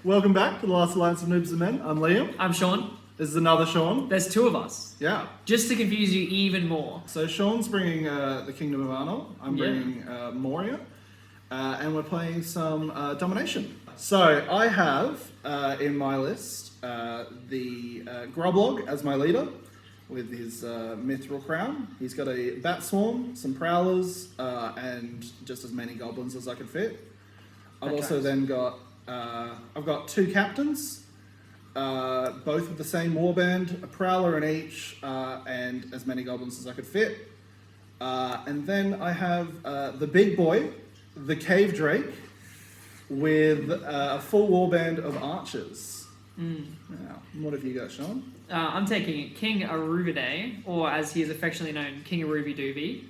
Welcome back to the Last Alliance of Noobs and Men. I'm Liam. I'm Sean. This is another Sean. There's two of us. Yeah. Just to confuse you even more. So Sean's bringing the Kingdom of Arnor. I'm bringing Moria. And we're playing some Domination. So I have in my list the Grublog as my leader with his mithril crown. He's got a bat swarm, some prowlers, and just as many goblins as I could fit. I've also then got I've got two captains, both with the same warband, a prowler in each, and as many goblins as I could fit. And then I have the big boy, the cave drake, with a full warband of archers. Now, what have you got, Sean? I'm taking King Aruvide, or as he is affectionately known, King Aruvidovi,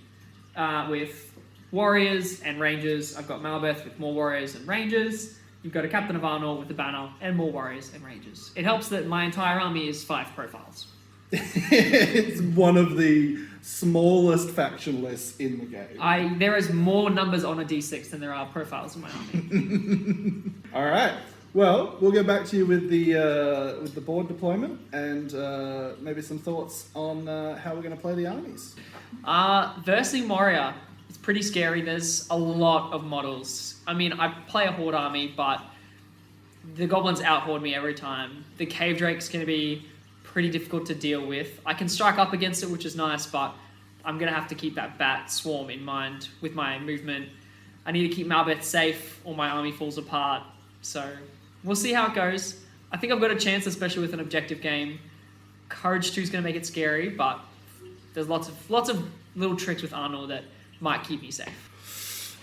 with warriors and rangers. I've got Malbeth with more warriors and rangers. You've got a Captain of Arnor with the banner and more warriors and rangers. It helps that my entire army is 5 profiles. It's one of the smallest faction lists in the game. There is more numbers on a D6 than there are profiles in my army. All right. Well, we'll get back to you with the board deployment and maybe some thoughts on how we're going to play the armies. Versing Moria, it's pretty scary. There's a lot of models. I mean, I play a horde army, but the goblins out-horde me every time. The cave drake's going to be pretty difficult to deal with. I can strike up against it, which is nice, but I'm going to have to keep that bat swarm in mind with my movement. I need to keep Malbeth safe or my army falls apart. So we'll see how it goes. I think I've got a chance, especially with an objective game. Courage 2 is going to make it scary, but there's lots of little tricks with Arnor that might keep me safe.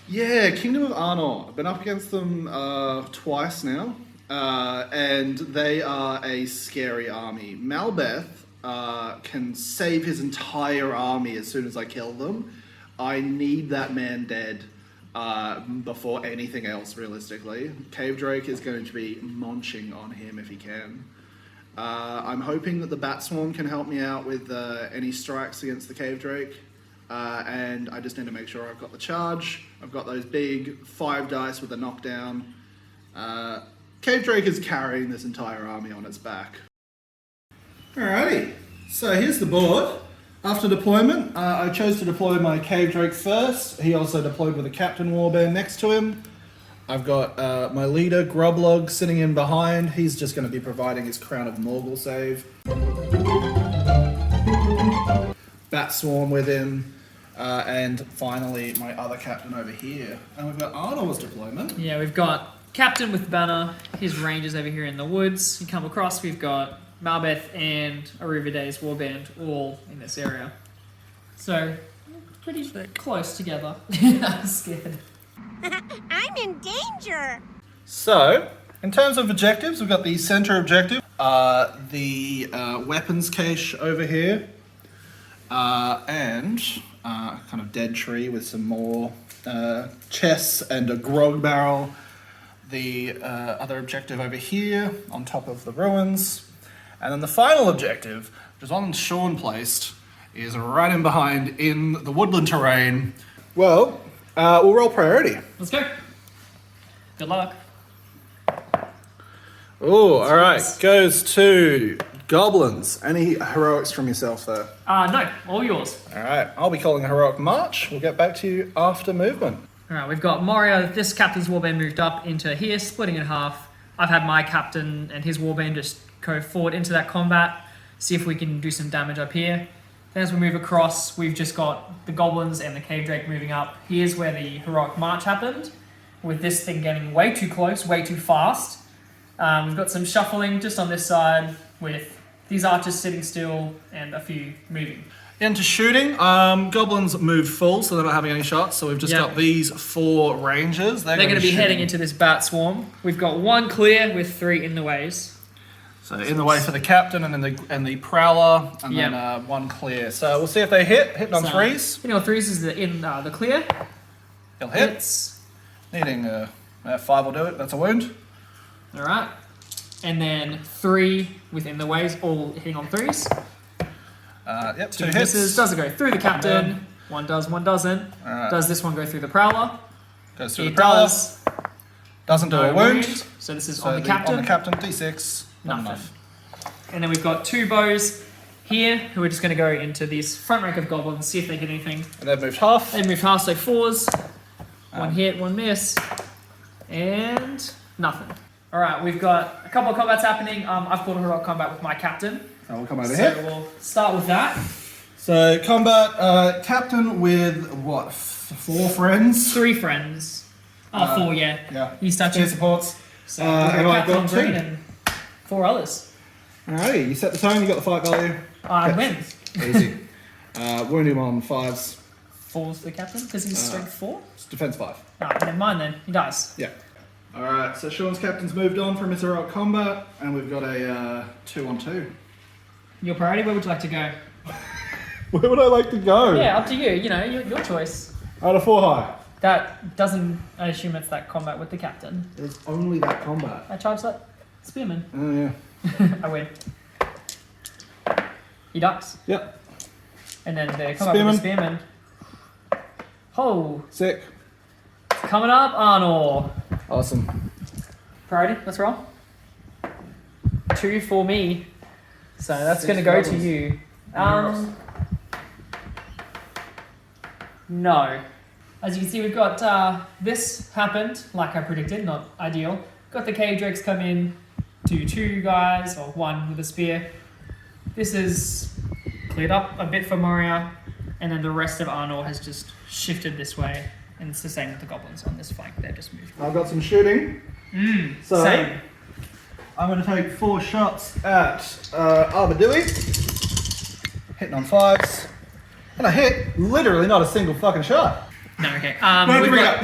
Yeah, Kingdom of Arnor. I've been up against them twice now, and they are a scary army. Malbeth can save his entire army as soon as I kill them. I need that man dead before anything else, realistically. Cave Drake is going to be munching on him if he can. I'm hoping that the Bat Swarm can help me out with any strikes against the Cave Drake. And I just need to make sure I've got the charge. I've got those big 5 dice with a knockdown. Cave Drake is carrying this entire army on its back. Alrighty, so here's the board. After deployment, I chose to deploy my Cave Drake first. He also deployed with a Captain Warband next to him. I've got my leader, Grublog, sitting in behind. He's just going to be providing his Crown of Morgul save. Bat Swarm with him. And finally, my other captain over here. And we've got Arnor's deployment. Yeah, we've got Captain with banner, his rangers over here in the woods. You come across, we've got Malbeth and Aruvide's warband all in this area. So, pretty close together. I'm scared. I'm in danger! So, in terms of objectives, we've got the center objective, the weapons cache over here, and kind of dead tree with some more chests and a grog barrel. The other objective over here on top of the ruins. And then the final objective, which is one Sean placed, is right in behind in the woodland terrain. Well, we'll roll priority. Let's go. Good luck. Oh, all right. Goes to goblins. Any heroics from yourself, though? No, all yours. All right. I'll be calling a heroic march. We'll get back to you after movement. All right, we've got Moria. This captain's warband moved up into here, splitting in half. I've had my captain and his warband just go forward into that combat, see if we can do some damage up here. Then as we move across, we've just got the goblins and the cave drake moving up. Here's where the heroic march happened, with this thing getting way too close, way too fast. We've got some shuffling just on this side, with these archers sitting still and a few moving. Into shooting, goblins moved full, so they're not having any shots. So we've just got these 4 rangers. They're going to be heading into this bat swarm. We've got 1 clear with 3 in the ways. So in the way for the captain and the prowler, and then 1 clear. So we'll see if they hit. Hitting on 3s. Hitting on 3s is the clear. He'll hit. Hits. Needing 5 will do it. That's a wound. All right. And then 3 within the ways, all hitting on 3s. Yep, 2 misses. Does it go through the captain? 1 does, 1 doesn't. Right. Does this one go through the prowler? Goes through the prowler. Does. Doesn't do No a wound. So this is So on the captain. On the captain, D6. Not Nothing. enough. And then we've got 2 bows here, who are just going to go into this front rank of goblins, see if they get anything. And they've moved half. They move half, so 4s. 1 hit, 1 miss. And nothing. Alright, we've got a couple of combats happening. I've called a heroic combat with my captain. So we'll come over So here. we'll start with that. So combat, captain with what? 4 friends? 3 friends. 4, yeah. Yeah. He's Spear touching. supports. So and we've I've got got captain 2. green and 4 others. Alrighty, you set the tone, you got the fight value. I Okay. win. Easy. Wound him on 5s. 4's the captain, because he's strength 4. It's defense 5. Never mind then. He dies. Yeah. Alright, so Sean's captain's moved on from his heroic combat, and we've got a 2-on-2. Your priority, where would you like to go? Where would I like to go? Yeah, up to you. You know, your choice. Out of 4 high. That doesn't, I assume it's that combat with the captain. There's only that combat. I charge that spearman. Oh yeah. I win. He ducks. Yep. And then the combat with the spearman. Oh, Sick. coming up, Arnor. Awesome. Priority, let's roll. 2 for me. So that's 6 going to go to goblins. you. Rocks. No. As you can see, we've got this happened, like I predicted, not ideal. Got the cave drakes come in to 2 guys, or 1 with a spear. This is cleared up a bit for Moria, and then the rest of Arnor has just shifted this way. And it's the same with the goblins on this flank, they've just moved. I've got some shooting. So Same. I'm going to take 4 shots at Arbadilly. Hitting on 5s. And I hit literally not a single fucking shot. No, okay.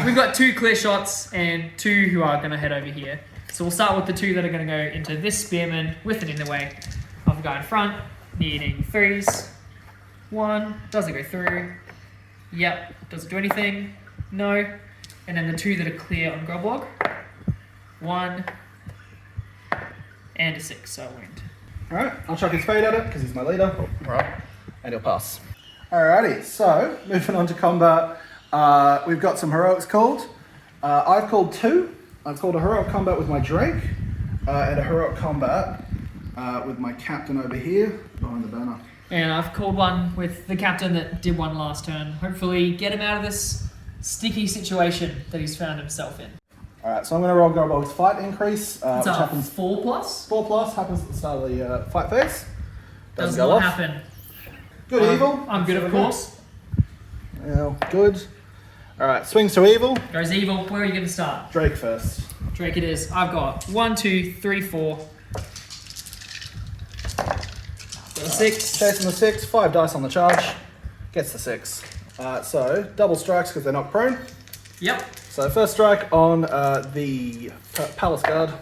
We've got 2 clear shots and 2 who are going to head over here. So we'll start with the 2 that are going to go into this spearman with it in the way of the guy in front, needing 3s. 1 doesn't go through. Yep, doesn't do anything. No. And then the 2 that are clear on Groblog. 1 and a 6, so a wound. Alright, I'll chuck his fade at it because he's my leader. Right. And he'll pass. Alrighty, so moving on to combat. We've got some heroics called. I've called 2. I've called a heroic combat with my Drake and a heroic combat with my captain over here behind the banner. And I've called one with the captain that did one last turn. Hopefully get him out of this sticky situation that he's found himself in. Alright, so I'm going to roll Gorbog's fight increase, It's which a happens 4 plus. 4 plus, happens at the start of the fight phase. Does go not off. happen. Good evil. I'm good, of course. Yeah, good. Alright, swings to evil. Goes evil. Where are you going to start? Drake first. Drake it is. I've got 1, 2, 3, 4. Got a 6. Chasing the 6, 5 dice on the charge. Gets the 6. So, double strikes because they're not prone. Yep. So, first strike on the Palace Guard.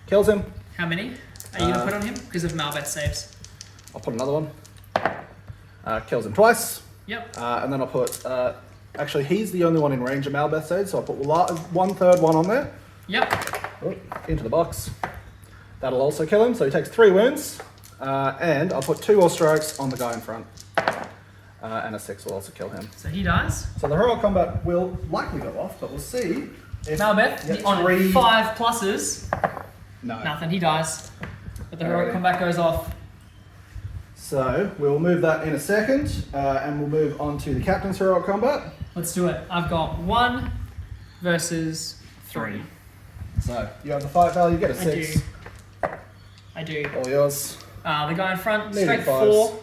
Kills him. How many are you going to put on him? Because of Malbeth saves. I'll put another one. Kills him twice. Yep. And then I'll put... actually, he's the only one in range of Malbeth saves, so I'll put 1/3 one on there. Yep. Oh, into the box. That'll also kill him, so he takes 3 wounds. And I'll put 2 more strikes on the guy in front. And a 6 will also kill him. So he dies. So the heroic combat will likely go off, but we'll see if... Malbeth Yep, on 3... 5 pluses. No. Nothing. He dies. But the heroic combat goes off. So we'll move that in a second, and we'll move on to the captain's heroic combat. Let's do it. I've got 1 versus 3. So you have the fight value, get a 6. I do. All yours. The guy in front, Needing strength 5s. 4.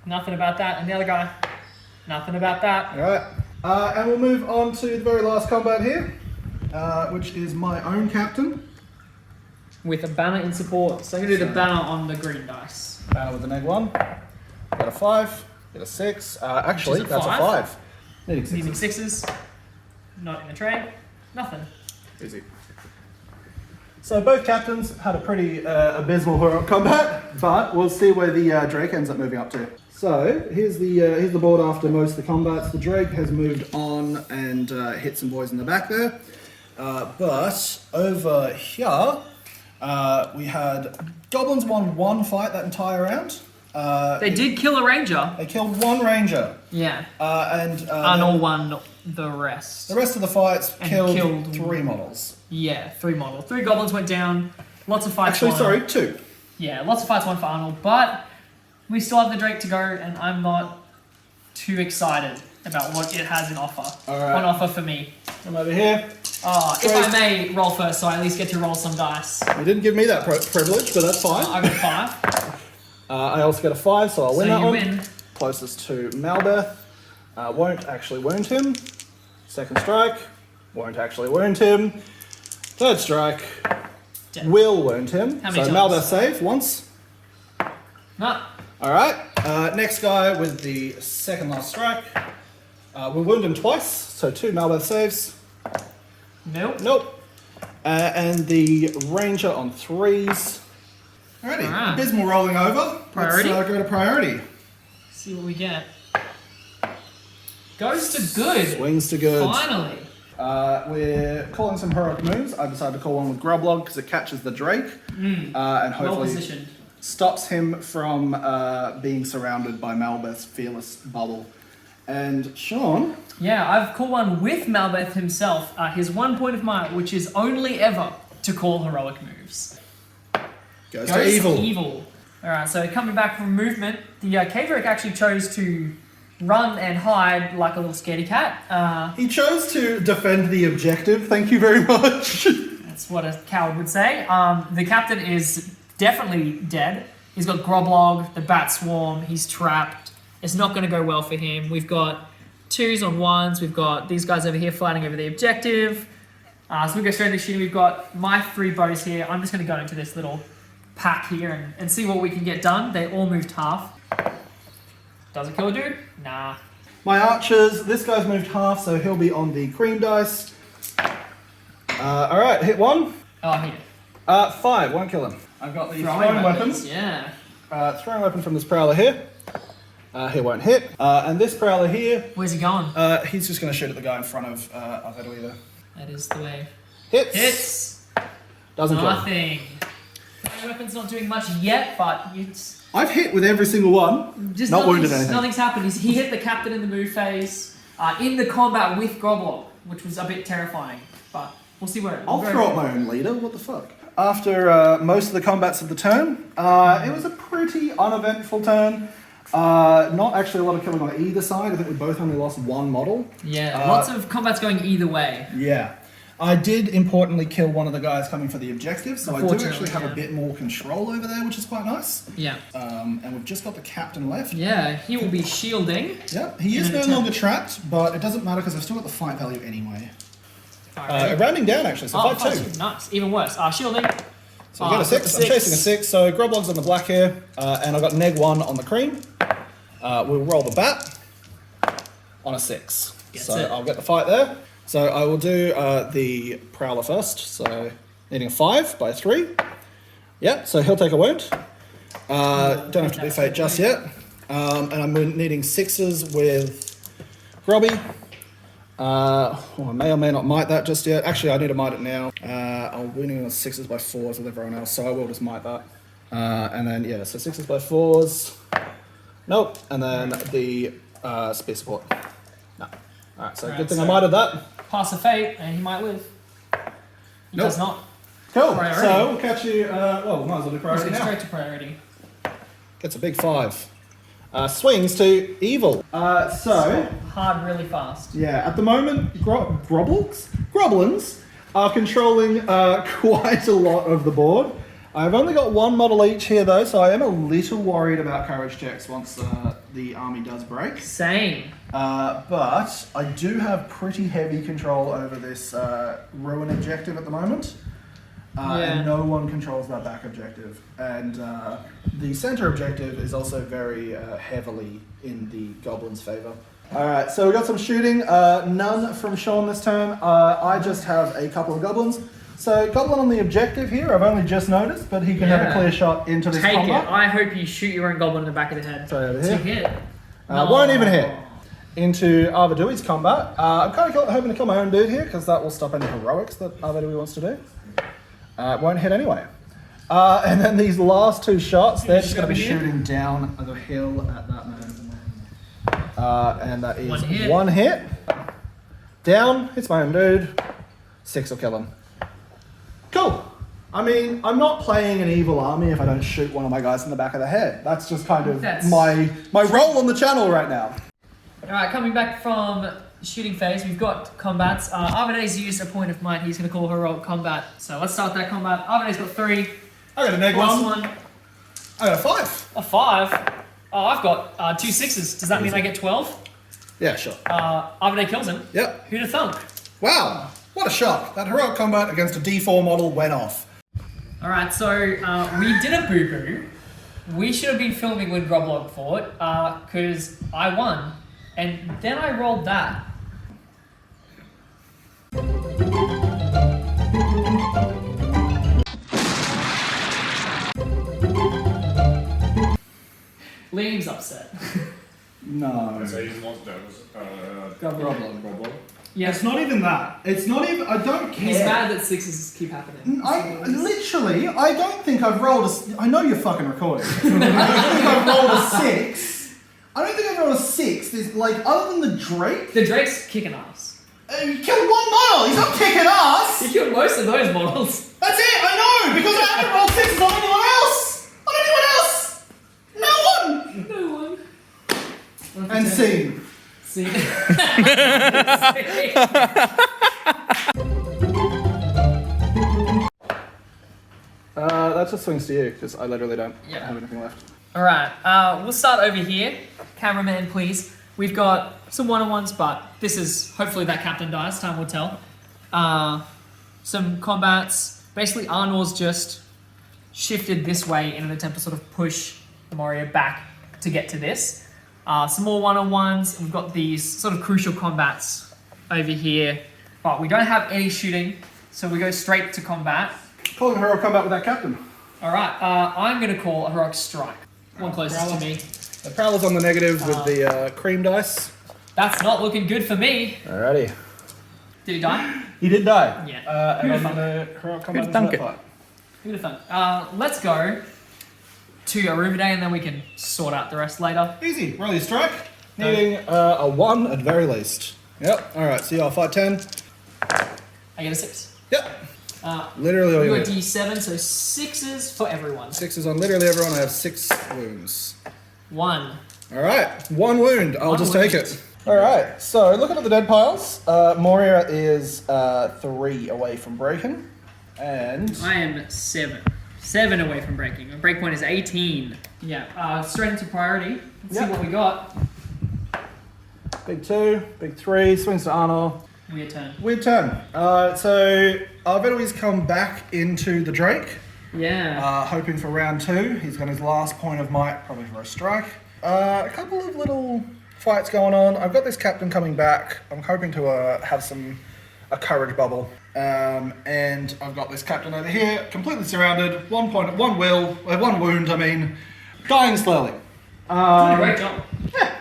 Nothing about that. And the other guy, nothing about that. Alright. And we'll move on to the very last combat here, which is my own captain. With a banner in support. So I'm going to do the banner on the green dice. Banner with the -1. Got a 5. Get a 6. Actually, Which is a that's 5. a 5. Needing 6. Needing 6s. Not in the tray. Nothing. Easy. So both captains had a pretty abysmal heroic combat, but we'll see where the Drake ends up moving up to. So here's the board after most of the combats. The Drake has moved on and hit some boys in the back there, but over here we had goblins won 1 fight that entire round. They did kill a ranger. They killed one ranger. Yeah. Arnor won the rest. The rest of the fights And killed 3 models. Yeah, 3 models. 3 goblins went down. Lots of fights. Actually, sorry, 2. Yeah, lots of fights won for Arnold, but we still have the Drake to go, and I'm not too excited about what it has in offer. Alright. On offer for me. I'm over here. If I may roll first, so I at least get to roll some dice. You didn't give me that privilege, but that's fine. I got 5. I also get a 5, so I'll win So that you one. win. Closest to Malbeth. Won't actually wound him. Second strike. Won't actually wound him. Third strike. Dead. Will wound him. How many so times? Malbeth save once. No. Alright. Next guy with the second last strike. We'll wound him twice, so 2 Malbeth saves. Nope. Nope. And the ranger on 3s. Alrighty. Alright. Abysmal rolling over. Priority? Let's go to priority. See what we get. Goes to good. Swings to good. Finally. We're calling some heroic moves. I decided to call one with Grublog because it catches the Drake and Well hopefully positioned. stops him from being surrounded by Malbeth's fearless bubble. And Sean, Yeah, I've called one with Malbeth himself. His 1 point of might, which is only ever to call heroic moves. goes to evil. Evil. Alright, so coming back from movement, the Cave Drake actually chose to run and hide like a little scaredy cat. He chose to defend the objective. Thank you very much. That's what a coward would say. The captain is definitely dead. He's got Groblog, the Bat Swarm, he's trapped. It's not going to go well for him. We've got 2s on 1s. We've got these guys over here fighting over the objective. So we go straight into shooting. We've got my 3 bows here. I'm just going to go into this little pack here and see what we can get done. They all moved half. Does it kill a dude? Nah. My archers, this guy's moved half, so he'll be on the cream dice. Alright, hit 1. Oh, here. 5, won't kill him. I've got the throwing weapons. Yeah. Throwing weapon from this prowler here. He won't hit. And this prowler here, Where's he going? he's just going to shoot at the guy in front of Aveduida. That is the way. Hits. Hits. Doesn't kill. Nothing. My weapon's not doing much yet, but it's I've hit with every single one. just Not wounded anything. Nothing's happened. He hit the captain in the move phase in the combat with Groblog, which was a bit terrifying. But we'll see where. I'll throw up my own leader. What the fuck? After most of the combats of the turn, it was a pretty uneventful turn. Not actually a lot of killing on either side. I think we both only lost 1 model. Yeah, lots of combats going either way. Yeah. I did importantly kill one of the guys coming for the objective, so I do Unfortunately, actually have yeah. a bit more control over there, which is quite nice. Yeah. And we've just got the captain left. Yeah, he will be shielding. Yep, he is In an no attempt. longer trapped, but it doesn't matter because I've still got the fight value anyway. Alright. Rounding down actually, so 5-2. 5-2. Nice. Even worse. Shielding. So I got a 6. I'm chasing a 6. So Groblog's on the black here, and I've got neg 1 on the cream. We'll roll the bat on a 6. Gets So it. I'll get the fight there. So I will do the prowler first. So needing a 5 by 3. Yep. So he'll take a wound. Don't have to do fate just yet. And I'm needing 6s with Grobby. I may or may not might that just yet. Actually, I need to might it now. I'm winning on 6s by 4s with everyone else, so I will just might that. And then, yeah, so 6s by 4s. Nope. And then the spear support. No. Alright, so good thing I mighted that. Pass a fate, and he might live. He Nope. does not. Cool. Priority. So we'll catch you. Well, might as well do Let's priority go now. straight to priority. Gets a big 5. Swings to evil. So. Hard really fast. Yeah, at the moment, Groblins are controlling quite a lot of the board. I've only got 1 model each here though, so I am a little worried about courage checks once the army does break. Same. But I do have pretty heavy control over this ruin objective at the moment. And no one controls that back objective. And the center objective is also very heavily in the goblins' favor. Alright, so we got some shooting. None from Sean this turn. I just have a couple of goblins. So goblin on the objective here, I've only just noticed, but he can have a clear shot into this Take combat. it. I hope you shoot your own goblin in the back of the head. So over To here. hit. Won't even hit. Into Arvadui's combat. I'm kind of hoping to kill my own dude here, because that will stop any heroics that Arvadui wants to do. Won't hit anyway. And then these last two shots, they're just going to be Shooting shooting down the hill at that moment. And that is One hit. one hit. Down, hits my own dude. 6 will kill him. Cool. I mean, I'm not playing an evil army if I don't shoot one of my guys in the back of the head. That's just kind of my role on the channel right now. Alright, coming back from shooting phase, we've got combats. Arvidae's used a point of might. He's going to call heroic combat. So let's start that combat. Arvidae's got 3. I got a neg Plus one. 1. I got a 5. A 5. Oh, I've got 2 6s. Does that mean I get 12? Yeah, sure. Arvidae kills him. Yep. Who'da thunk? Wow, what a shock. That heroic combat against a D4 model went off. Alright, so we did a boo-boo. We should have been filming when Groblog fought, because I won. And then I rolled that. Liam's upset. No. So he's not dead. Problem. Yeah, It's not even that. It's not even. I don't care. he's mad that 6s keep happening. I don't think I've rolled I know you're fucking recording. I don't think I've rolled a 6. I don't think I've rolled a 6. There's like, other than the Drake, The Drake's kicking ass. you killed one model. He's not kicking ass. You killed most of those models. That's it. I know because I haven't rolled 6s on anyone else. On anyone else. No one. No one. And scene. See? That just swings to you because I literally don't have anything left. Alright, we'll start over here. Cameraman, please. We've got some one-on-ones, but this is hopefully that captain dies. Time will tell. Some combats. Basically, Arnor's just shifted this way in an attempt to sort of push the Moria back to get to this. Some more one-on-ones. We've got these sort of crucial combats over here, but we don't have any shooting, so we go straight to combat. Calling a heroic combat with that captain. Alright, I'm going to call a heroic strike. One closest to me. The Prowler's on the negative with the cream dice. That's not looking good for me. Alrighty. Did he die? He did die. Yeah. And Who'da I'm gonna heroic combat Who'da thunk into it? that fight. Who'd have thunk? Let's go to Arvidae and then we can sort out the rest later. Easy. Roll your strike. Needing a 1 at very least. Yep. Alright, so y'all fight 10. I get a 6. Yep. Literally all You you got need. D7, so 6s for everyone. 6s on literally everyone. I have 6 wounds. 1. Alright, 1 wound. I'll One just wound. take it. Alright, so looking at the dead piles, Moria is 3 away from breaking. And I am 7. 7 away from breaking. My break point is 18. Yeah, straight into priority. Let's see Yep. what we got. big 2, big 3, swings to Arnor. Weird turn. Weird turn. So Arvidae's come back into the Drake, Yeah. hoping for round 2. He's got his last point of might, probably for a strike. A couple of little fights going on. I've got this captain coming back. I'm hoping to have a courage bubble. And I've got this captain over here, completely surrounded. 1 wound. I mean, dying slowly. Doing a great job. Yeah.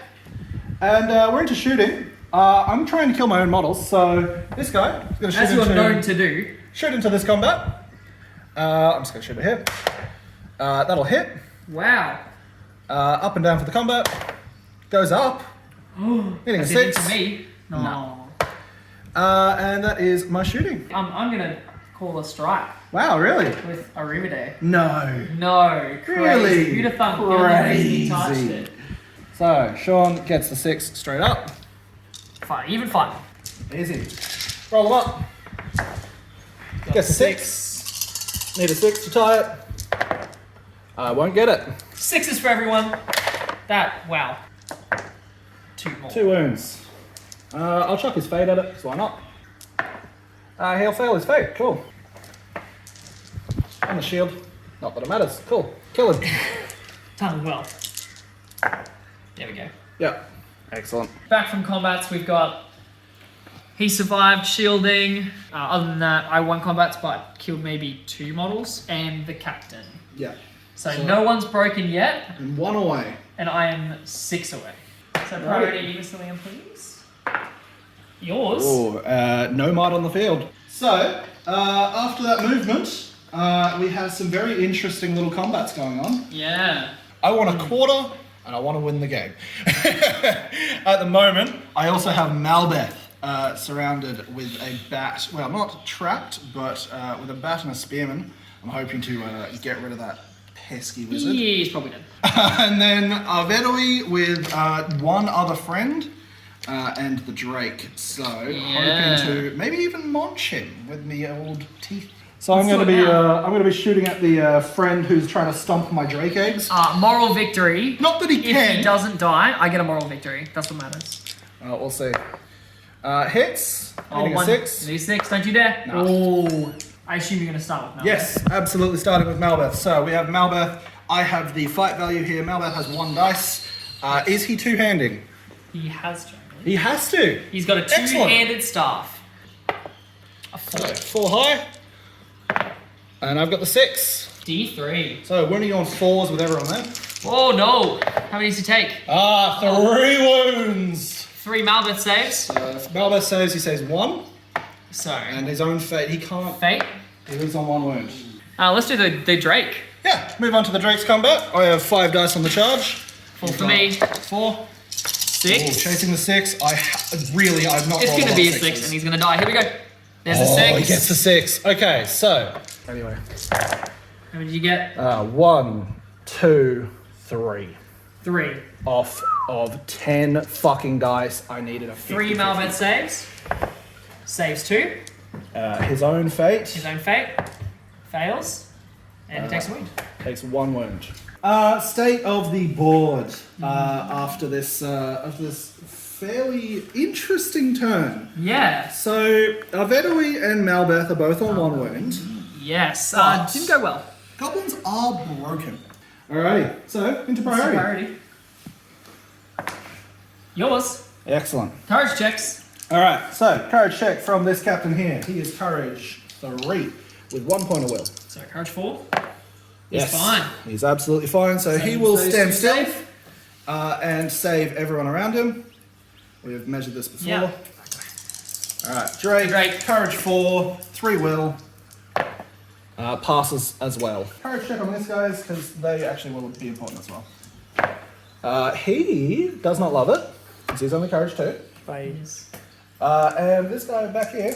And we're into shooting. I'm trying to kill my own models, so this guy is going to As you are known to do. shoot into this combat. I'm just going to shoot it here. That'll hit. Wow. Up and down for the combat. Goes up. Hitting a That's it 6. to me. No. And that is my shooting. I'm gonna call a strike Wow, really? with Arvidae. No. No, crazy. Really? Who'd have thunk? The only reason he touched Crazy. it. So, Sean gets the 6 straight up. Fine, even fun. Easy. Roll them up. Gets a 6. Need a 6 to tie it. I won't get it. 6s for everyone. Wow. 2 more. 2 wounds. I'll chuck his fate at it, so why not? He'll fail his fate, cool. On the shield. Not that it matters, cool. Kill him. Done well. There we go. Yeah. Excellent. Back from combats, we've got... He survived shielding. Other than that, I won combats, but killed maybe 2 models, and the captain. Yeah. So no one's broken yet, And 1 away. and I am 6 away. So priority, Mr. Liam, please. Yours. Oh, no might on the field. So, after that movement, we have some very interesting little combats going on. Yeah. I want a quarter, and I want to win the game. At the moment, I also have Malbeth surrounded with a bat. Well, not trapped, but with a bat and a spearman. I'm hoping to get rid of that pesky wizard. Yeah, he's probably dead. And then Arvedui with one other friend and the Drake. So hoping to maybe even launch him with me old teeth. So I'm going to be shooting at the friend who's trying to stomp my Drake eggs. Moral victory. Not that he If can. he doesn't die, I get a moral victory. That's what matters. We'll see. Hits. Hitting a One. 6. Do 6, don't you dare. No. Oh. I assume you're going to start with Malbeth. Yes, absolutely starting with Malbeth. So we have Malbeth. I have the fight value here. Malbeth has 1 dice. Is he two-handing? He has to. He has to. He's got a Excellent. two-handed staff. A 4. 4 high. And I've got the 6. D3. So winning on 4s with everyone there. Oh no! How many does he take? 3 wounds. 3 Malbeth saves. If Malbeth saves, he saves 1. So. And his own fate, he can't. Fate. He lives on 1 wound. Let's do the Drake. Yeah, move on to the Drake's combat. I have 5 dice on the charge. 4 for me. 4. 6. Ooh, chasing the 6. I've not. It's rolled going to a be lot a of 6 sixes. and he's going to die. Here we go. There's a 6. He gets the 6. Okay, so anyway. How many did you get? 1, 2, 3. 3. Off of 10 fucking dice, I needed a 3 50. Malbeth saves. Saves 2. His own fate. His own fate. Fails. And he takes a wound. Takes 1 wound. State of the board after this fairly interesting turn. Yeah. So Arvedui and Malbeth are both on 1 wound. Yes. But- Didn't go well. Goblins are broken. Alrighty, so into priority. Priority. Yours. Excellent. Courage checks. Alright, so courage check from this captain here. He is courage 3 with 1 point of will. So courage 4. Yes. He's fine. He's absolutely fine. So he will those stand two still safe. and save everyone around him. We've measured this before. Yeah. Alright, Drake, Drake. courage 4, 3 will. Passes as well. Courage check on this, guys, because they actually will be important as well. He does not love it, because he's only courage 2. Phase. And this guy back here,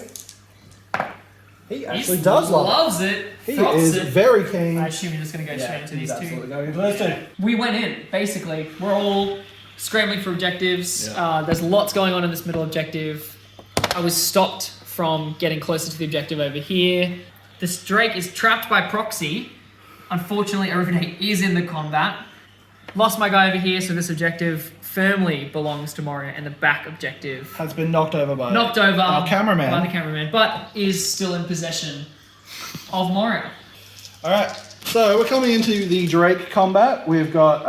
he actually He does love loves it. it. He Froths is it. very keen. I assume you're just going to go straight into he's these absolutely two. going into those 2. We went in, basically. We're all scrambling for objectives. Yeah. There's lots going on in this middle objective. I was stopped from getting closer to the objective over here. This Drake is trapped by proxy. Unfortunately, Arnor is in the combat. Lost my guy over here, so this objective firmly belongs to Moria, and the back objective Has been knocked over by our cameraman. by the cameraman, but is still in possession of Moria. Alright, so we're coming into the Drake combat. We've got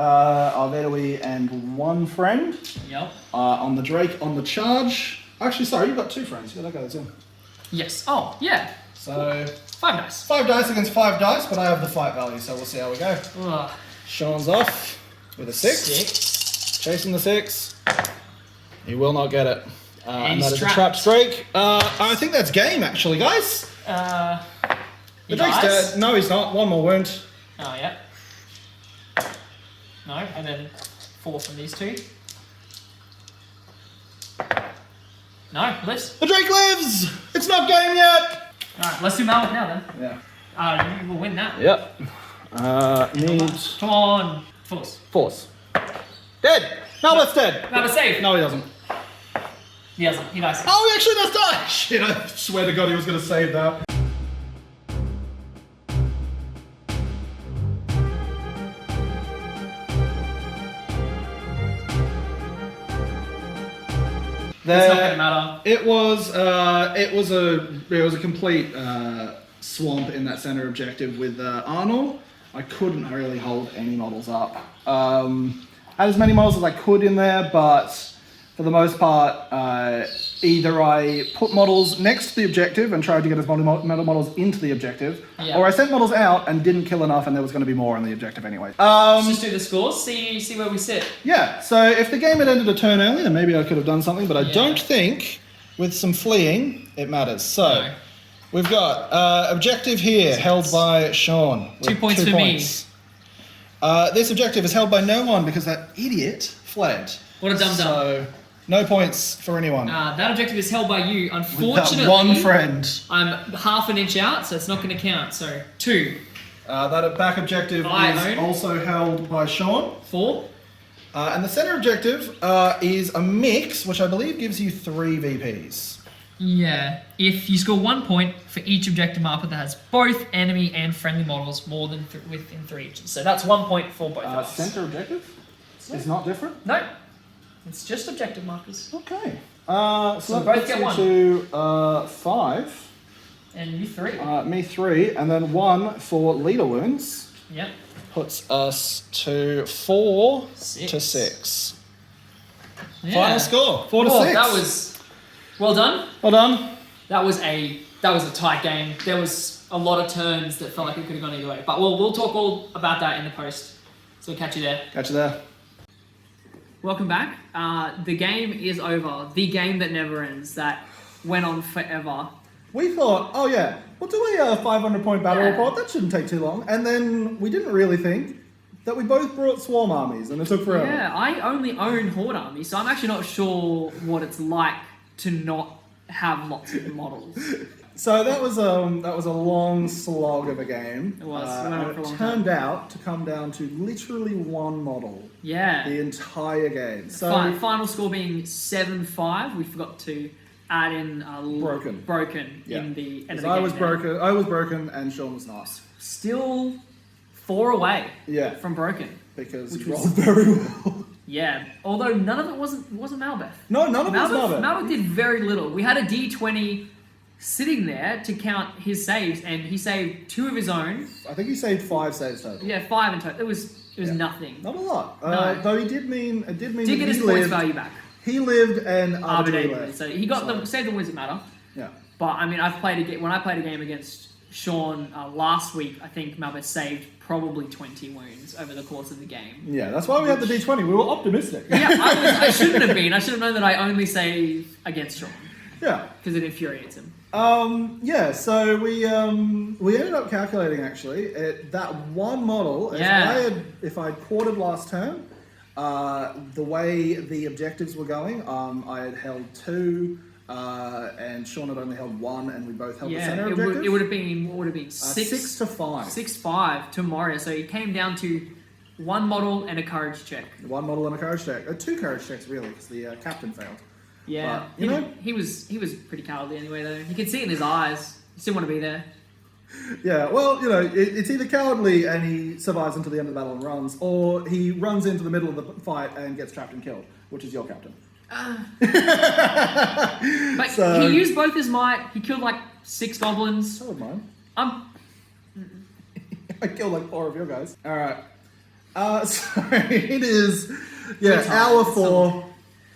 Arvedui and 1 friend. Yep. On the Drake on the charge. Actually, sorry, you've got 2 friends. Yeah, that goes in. Yes. Oh, yeah. So 5 dice. 5 dice against 5 dice, but I have the fight value, so we'll see how we go. Ugh. Sean's off with a 6. 6. Chasing the 6. He will not get it. And he's that is trapped. a trapped Drake. I think that's game, actually, guys. He The Drake's dies? dead. No, he's not. 1 more wound. Oh, yeah. No, and then 4 from these 2. No, lives. The Drake lives! It's not game yet! Alright, let's do Malbeth now then. Yeah. You will win that. Yep. Need Come on. Force. force. Dead! Malbeth's dead! Malbeth save. No, he doesn't. He doesn't. He dies. Oh, he actually does die! Shit, I swear to God he was going to save that. It's not gonna matter. It was a complete swamp in that center objective with Arnor. I couldn't really hold any models up. Had as many models as I could in there, but for the most part, either I put models next to the objective and tried to get as many models into the objective, Yeah. or I sent models out and didn't kill enough, and there was going to be more on the objective anyway. Let's just do the scores. See where we sit. Yeah, so if the game had ended a turn early, then maybe I could have done something, but I Yeah. don't think, with some fleeing, it matters. So, No. We've got objective here held by Sean. with 2 points for me. This objective is held by no one because that idiot fled. What a dum-dum. So, no points for anyone. That objective is held by you. With Unfortunately, that one friend. I'm half an inch out, so it's not going to count. So 2. That back objective is also held by Sean. 4. And the center objective is a mix, which I believe gives you 3 VPs. Yeah. If you score 1 point for each objective marker that has both enemy and friendly models more than within 3 inches. So that's 1 point for both of us. Center objective is not different? No. It's just objective markers. Okay. So So both that get puts you to 5. And you 3. Me 3, and then 1 for leader wounds. Yep. Puts us to 4 6. to 6. Yeah. Final score 4 to Oh, 6. that was well done. Well done. That was a tight game. There was a lot of turns that felt like it could have gone either way. But we'll talk all about that in the post. So we'll catch you there. Catch you there. Welcome back. The game is over. The game that never ends. That went on forever. We thought, oh yeah, we'll do a 500-point battle Yeah. report. That shouldn't take too long. And then we didn't really think that we both brought swarm armies, and it took forever. Yeah, I only own Horde Army, so I'm actually not sure what it's like to not have lots of models. So that was a long slog of a game. It was. It went on and for a long it turned out to come down to literally 1 model Yeah. the entire game. So Final score being 7-5. We forgot to add in broken Yeah. in the end of the 'cause game. I was broken, and Sean was not. Still 4 away Yeah, from broken. because Which he was- rolled very well. Yeah, although none of it wasn't Malbeth. No, none of us love it. Malbeth did very little. We had a D20 sitting there to count his saves, and he saved 2 of his own. I think he saved 5 saves total. Yeah, 5 in total. It was Yeah. nothing. Not a lot. No. Though it did mean Did that get his he points lived. value back. He lived and arbitrarily Arbitrarily. left. So he got So- saved the wins that matter. Yeah. But I mean, when I played a game against Sean last week, I think Malbeth saved probably 20 wounds over the course of the game. Yeah, that's why we had the D20. We were optimistic. Yeah, I shouldn't have been. I should have known that I only save against Sean Yeah. because it infuriates him. Yeah, so we ended up calculating actually that one model. Yeah. If I had quartered last turn, the way the objectives were going, I had held 2, and Sean had only held 1, and we both held the center objective. It would have been, what would have been 6 to 5. 6-5 to Moria. So it came down to 1 model and a courage check. 1 model and a courage check. 2 courage checks really, because the captain failed. Yeah, But, you know- he was pretty cowardly anyway though. You could see it in his eyes. He still want to be there. Yeah, well, it's either cowardly and he survives until the end of the battle and runs, or he runs into the middle of the fight and gets trapped and killed, which is your captain. But So- he used both his might. He killed like 6 goblins. So would mine. I killed like 4 of your guys. All right. So it is, It's hour hard. 4.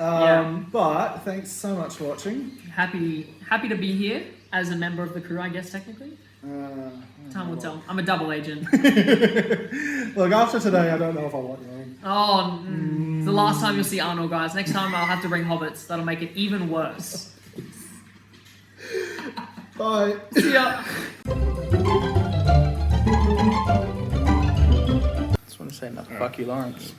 Yeah. But thanks so much for watching. Happy to be here as a member of the crew, I guess technically. Time will tell. I'm a double agent. Look, after today, I don't know if I want you on. Oh, it's the last time you'll see Arnor, guys. Next time I'll have to bring hobbits. That'll make it even worse. Bye. See ya. Just want to say, fuck you, Lawrence.